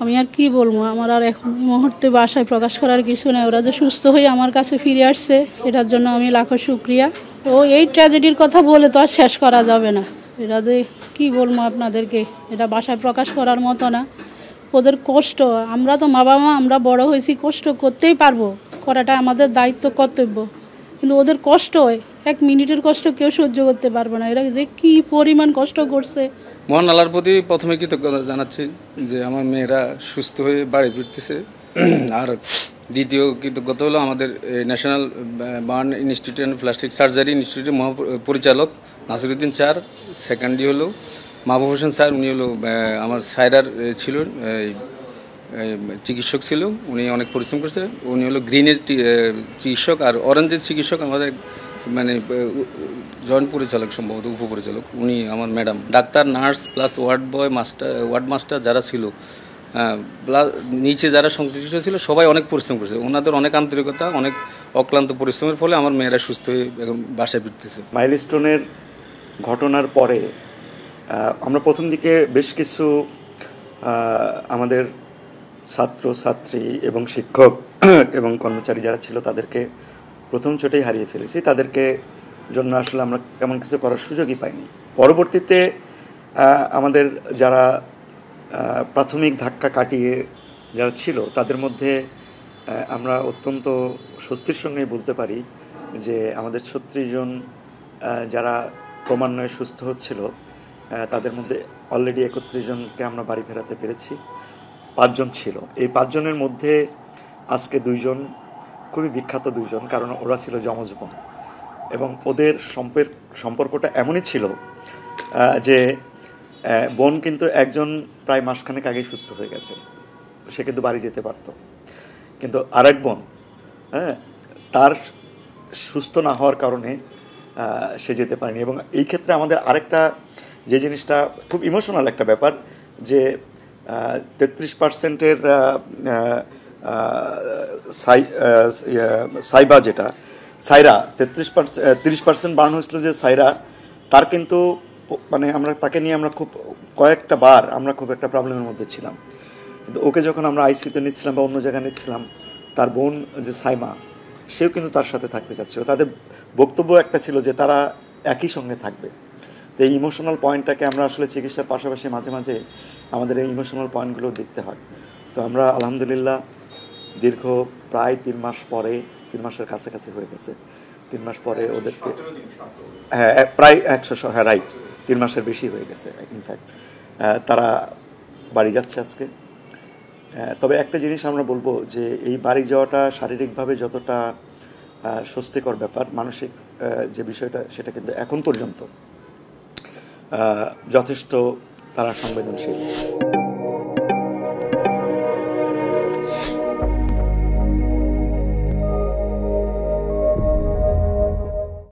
আমি আর কি বলবো, আমার আর এখন এই মুহূর্তে বাসায় প্রকাশ করার কিছু নেই। ওরা যে সুস্থ হয়ে আমার কাছে ফিরে আসছে এটার জন্য আমি লাখো শুকরিয়া। তো এই ট্র্যাজেডির কথা বলে তো আর শেষ করা যাবে না। এটা যে কী বলবো আপনাদেরকে, এটা বাসায় প্রকাশ করার মতো না। ওদের কষ্ট, আমরা তো মা বাবা, আমরা বড় হয়েছি, কষ্ট করতেই পারবো, করাটা আমাদের দায়িত্ব, কর্তব্য। কিন্তু ওদের কষ্ট, এক মিনিটের কষ্ট কেউ সহ্য করতে পারবে না। এরা যে কী পরিমাণ কষ্ট করছে। মহান আল্লাহর প্রতি প্রথমে কৃতজ্ঞতা জানাচ্ছি যে আমার মেয়েরা সুস্থ হয়ে বাড়ি ফিরতেছে। আর দ্বিতীয় কৃতজ্ঞতা হলো আমাদের national burn institute and plastic surgery ইনস্টিটিউটের মহাপরিচালক নাসিরুদ্দিন স্যার। সেকেন্ডলি হলো মাহবুব হোসেন স্যার, উনি হলো আমার সাইরার ছিলেন, চিকিৎসক ছিল, উনি অনেক পরিশ্রম করছে। উনি হলো গ্রিনের চিকিৎসক আর অরেঞ্জের চিকিৎসক, আমাদের মানে জয়েন্ট পরিচালক, সম্ভবত উপপরিচালক উনি আমার madam. Doctor, nurse plus ward boy, ward master যারা ছিল, প্লাস নিচে যারা সংশ্লিষ্ট ছিল, সবাই অনেক পরিশ্রম করছে। ওনাদের অনেক আন্তরিকতা, অনেক অক্লান্ত পরিশ্রমের ফলে আমার মেয়েরা সুস্থ হয়ে এখন বাসায় ফিরতেছে। মাইলস্টোনের ঘটনার পরে আমরা প্রথম দিকে বেশ কিছু আমাদের ছাত্র ছাত্রী এবং শিক্ষক এবং কর্মচারী যারা ছিল তাদেরকে প্রথম চোটেই হারিয়ে ফেলেছি। তাদেরকে জন্য আসলে আমরা তেমন কিছু করার সুযোগই পাইনি। পরবর্তীতে আমাদের যারা প্রাথমিক ধাক্কা কাটিয়ে যারা ছিল তাদের মধ্যে আমরা অত্যন্ত স্বস্তির সঙ্গে বলতে পারি যে আমাদের 36 জন যারা ক্রমান্বয়ে সুস্থ হচ্ছিল তাদের মধ্যে অলরেডি 31 জনকে আমরা বাড়ি ফেরাতে পেরেছি। 5 জন ছিল, এই 5 জনের মধ্যে আজকে 2 জন খুবই বিখ্যাত 2 জন, কারণ ওরা ছিল যমজ বোন এবং ওদের সম্পর্কটা এমনই ছিল যে বোন কিন্তু একজন প্রায় মাসখানেক আগেই সুস্থ হয়ে গেছে, সে কিন্তু বাড়ি যেতে পারত, কিন্তু আরেক বোন তার সুস্থ না হওয়ার কারণে সে যেতে পারেনি। এবং এই ক্ষেত্রে আমাদের আরেকটা যে জিনিসটা খুব ইমোশনাল একটা ব্যাপার, যে 33%-এর সাইবা, যেটা সাইরা 30% বার্ন হয়েছিল, যে সাইরা, তার কিন্তু মানে আমরা তাকে নিয়ে আমরা খুব কয়েকটা বার আমরা খুব একটা প্রবলেমের মধ্যে ছিলাম। কিন্তু ওকে যখন আমরা আইসিইউতে নিচ্ছিলাম বা অন্য জায়গায় নিচ্ছিলাম, তার বোন যে সাইমা, সেও কিন্তু তার সাথে থাকতে চাচ্ছিল। তাদের বক্তব্য একটা ছিল যে তারা একই সঙ্গে থাকবে। তো এই ইমোশনাল পয়েন্টটাকে আমরা আসলে চিকিৎসার পাশাপাশি মাঝে মাঝে আমাদের এই ইমোশনাল পয়েন্টগুলো দেখতে হয়। তো আমরা আলহামদুলিল্লাহ দীর্ঘ প্রায় 3 মাস পরে, 3 মাসের কাছাকাছি হয়ে গেছে, 3 মাস পরে ওদেরকে, প্রায় 100, রাইট, 3 মাসের বেশি হয়ে গেছে ইনফ্যাক্ট, তারা বাড়ি যাচ্ছে আজকে। তবে একটা জিনিস আমরা বলবো যে এই বাড়ি যাওয়াটা শারীরিকভাবে যতটা স্বস্তিকর ব্যাপার, মানসিক যে বিষয়টা সেটা কিন্তু এখন পর্যন্ত যথেষ্ট তারা সংবেদনশীল।